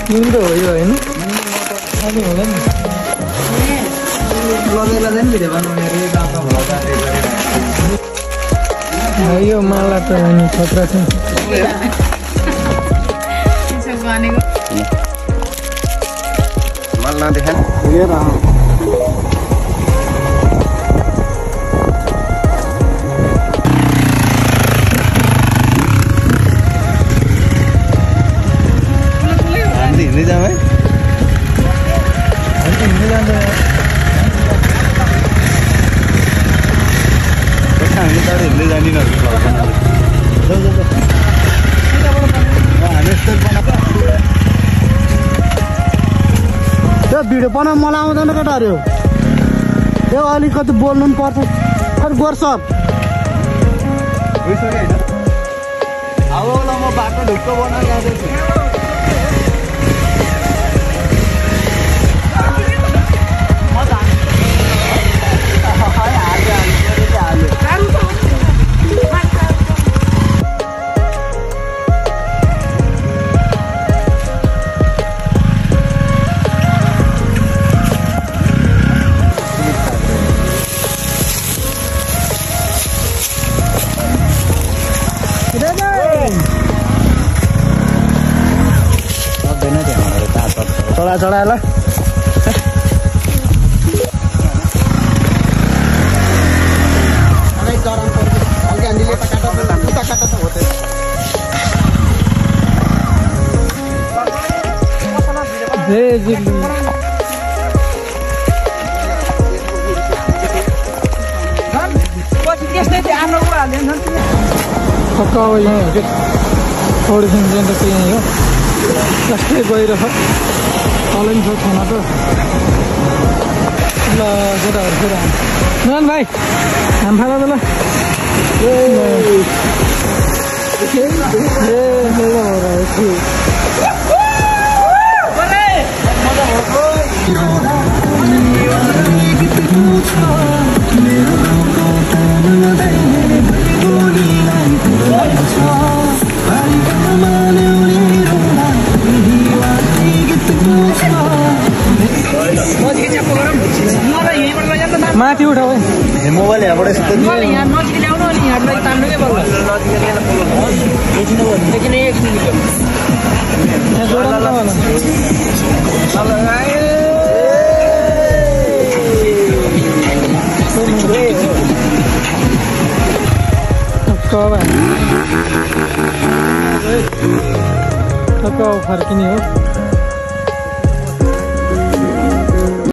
तिम्रो हो यो होइन अनि होला नि लगेर चाहिँ भिडियो बनाउने रे गाउँमा भ्लग गरिरहेको यो माला त अनि खतरा छ माला देखा ये रहा हिँड्दै जाऊँ है हिँड्दै जाँदा हामी त हिँड्दै जानिनँ त्यो भिडियो बनाउनु मलाई आउँदैन केटाहरू त्यो अलिकति बोल्नु पनि पर्छ अरू गर्छ गइसक्यो होइन अब म बाटो ढुक्क बनाएर जाँदैछु चढा चढा ल थोड़ी दिन तो यही हो जस्तै गइरह तलै छ खाना त ल केटाहरू फेरि नन भाइ हाम फाला त ल माथि उठाऊ है मोबाइल यहाँबाट यस्तो यहाँ नजिक ल्याउनु अनि यहाँलाई तान्नुकै पर्छ फर्किने हो